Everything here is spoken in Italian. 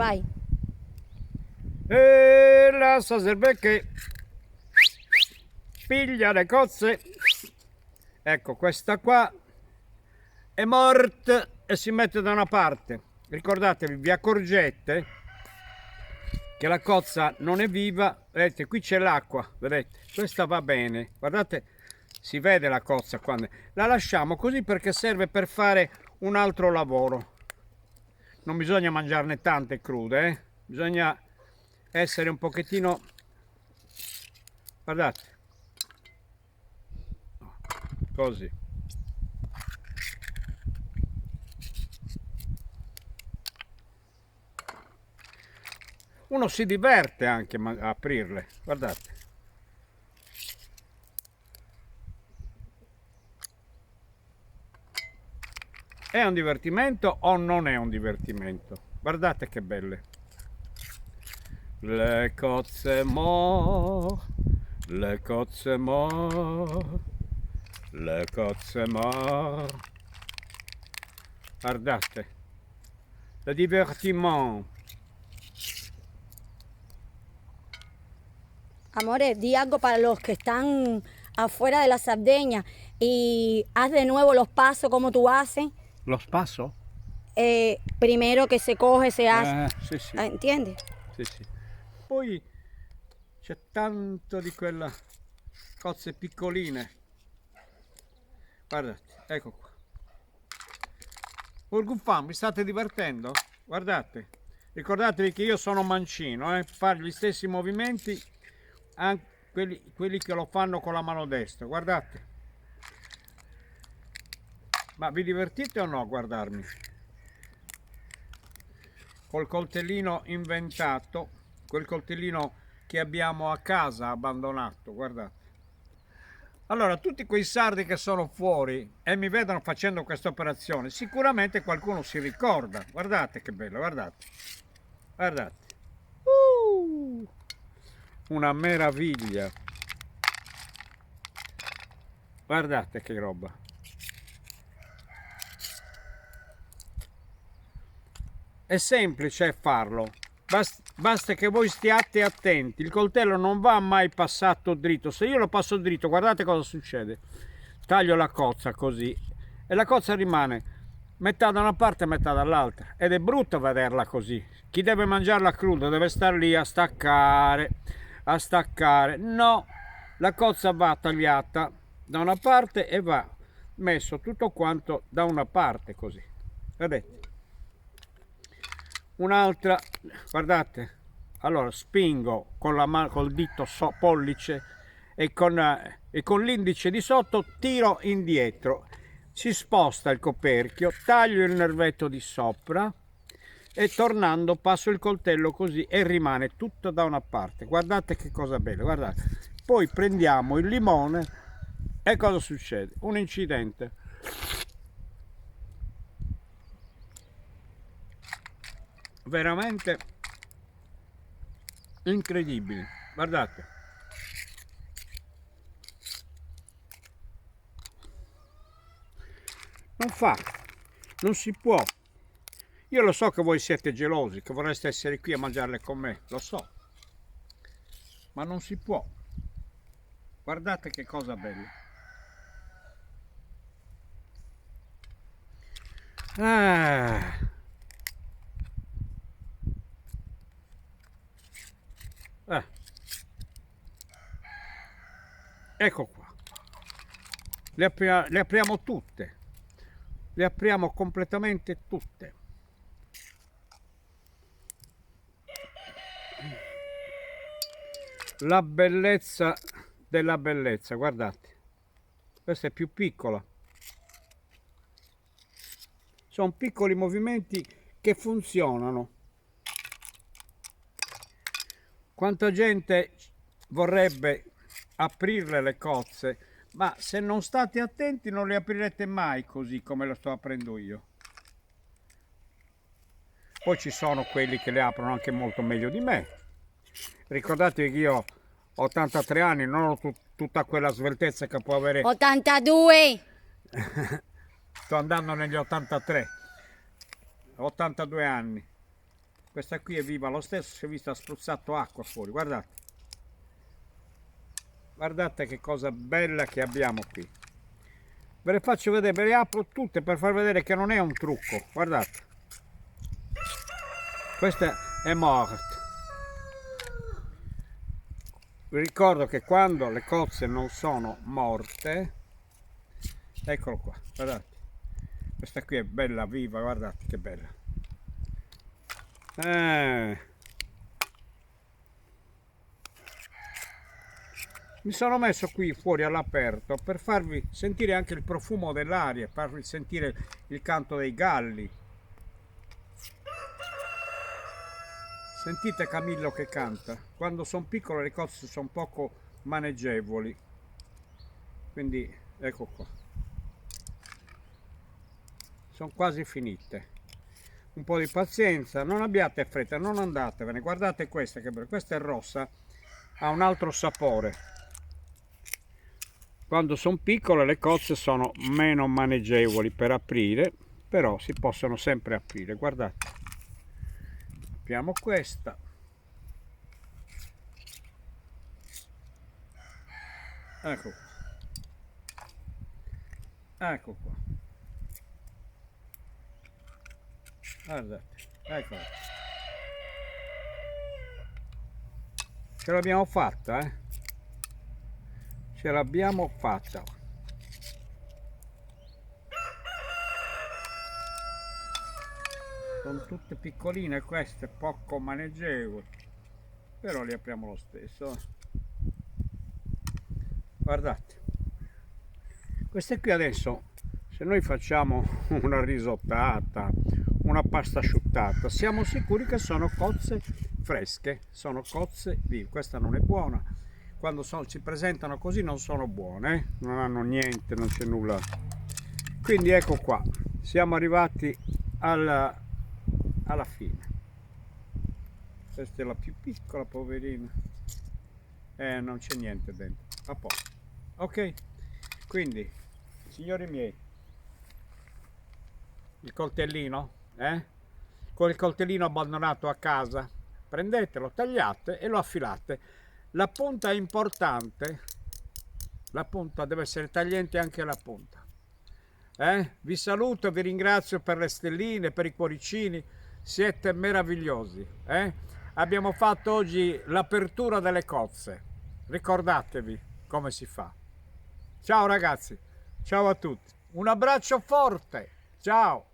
Vai. E la serve che piglia le cozze. Ecco, questa qua è morta e si mette da una parte. Ricordatevi, vi accorgete che la cozza non è viva. Vedete, qui c'è l'acqua, vedete, questa va bene, guardate, si vede la cozza quando la lasciamo così perché serve per fare un altro lavoro. Non bisogna mangiarne tante crude, bisogna essere un pochettino, guardate, così. Uno si diverte anche a aprirle, guardate. È un divertimento o non è un divertimento? Guardate che belle. Le cozze mo, le cozze mo, le cozze mo. Guardate. Le divertiment. Amores, di algo para los que están afuera de la Sardeña y haz de nuevo los pasos como tú haces. Los passo? Primero que se coge, se hace. Sì, sì. ¿Entiendes? Sì, sì. Poi c'è tanto di quella cozze piccoline. Guardate, ecco qua. Urgufan, vi state divertendo? Guardate, ricordatevi che io sono mancino, fare gli stessi movimenti anche quelli che lo fanno con la mano destra, guardate. Ma vi divertite o no a guardarmi? Col coltellino inventato, quel coltellino che abbiamo a casa abbandonato, guardate. Allora, tutti quei sardi che sono fuori e mi vedono facendo questa operazione, sicuramente qualcuno si ricorda. Guardate che bello, guardate. Guardate. Una meraviglia. Guardate che roba. È semplice farlo. Basta che voi stiate attenti, il coltello non va mai passato dritto. Se io lo passo dritto, guardate cosa succede. Taglio la cozza così e la cozza rimane metà da una parte e metà dall'altra ed è brutto vederla così. Chi deve mangiarla cruda deve stare lì a staccare, a staccare. No, la cozza va tagliata da una parte e va messo tutto quanto da una parte così. Vedete? Un'altra, guardate, allora spingo con la mano, col dito pollice e con l'indice di sotto tiro indietro, si sposta il coperchio, taglio il nervetto di sopra e tornando passo il coltello così e rimane tutto da una parte. Guardate che cosa bella, guardate. Poi prendiamo il limone e cosa succede? Un incidente. Veramente incredibili, guardate. Non si può. Io lo so che voi siete gelosi, che vorreste essere qui a mangiarle con me, lo so, ma non si può. Guardate che cosa bella. Ecco qua, le apriamo tutte, le apriamo completamente tutte. La bellezza della bellezza, guardate, questa è più piccola. Sono piccoli movimenti che funzionano. Quanta gente vorrebbe aprirle le cozze, ma se non state attenti non le aprirete mai così come lo sto aprendo io. Poi ci sono quelli che le aprono anche molto meglio di me. Ricordatevi che io ho 83 anni, non ho tutta quella sveltezza che può avere. 82! Sto andando negli 83, 82 anni. Questa qui è viva lo stesso, si è vista spruzzato acqua fuori, guardate. Guardate che cosa bella che abbiamo qui. Ve le faccio vedere, ve le apro tutte per far vedere che non è un trucco, guardate. Questa è morta. Vi ricordo che quando le cozze non sono morte, eccolo qua, guardate. Questa qui è bella viva, guardate che bella. Mi sono messo qui fuori all'aperto per farvi sentire anche il profumo dell'aria, farvi sentire il canto dei galli. Sentite Camillo che canta. Quando sono piccole le cozze sono poco maneggevoli, quindi ecco qua, sono quasi finite. Un po' di pazienza, non abbiate fretta, non andatevene. Guardate questa che bella, questa è rossa, ha un altro sapore. Quando sono piccole le cozze sono meno maneggevoli per aprire, però si possono sempre aprire. Guardate, apriamo questa. Ecco qua. Ecco qua. Guardate, ecco. Ce l'abbiamo fatta, ce l'abbiamo fatta. Sono tutte piccoline queste, poco maneggevoli, però le apriamo lo stesso. Guardate, queste qui adesso, se noi facciamo una risottata, una pasta asciuttata, siamo sicuri che sono cozze fresche, sono cozze vive. Questa non è buona, quando si presentano così non sono buone, non hanno niente, non c'è nulla. Quindi ecco qua, siamo arrivati alla fine. Questa è la più piccola, poverina, non c'è niente dentro, a posto. Ok, quindi signori miei, il coltellino, con il coltellino abbandonato a casa, prendetelo, tagliate e lo affilate. La punta è importante, la punta deve essere tagliente, anche la punta. Vi saluto e vi ringrazio per le stelline, per i cuoricini, siete meravigliosi. Abbiamo fatto oggi l'apertura delle cozze, ricordatevi come si fa. Ciao ragazzi, ciao a tutti, un abbraccio forte, ciao!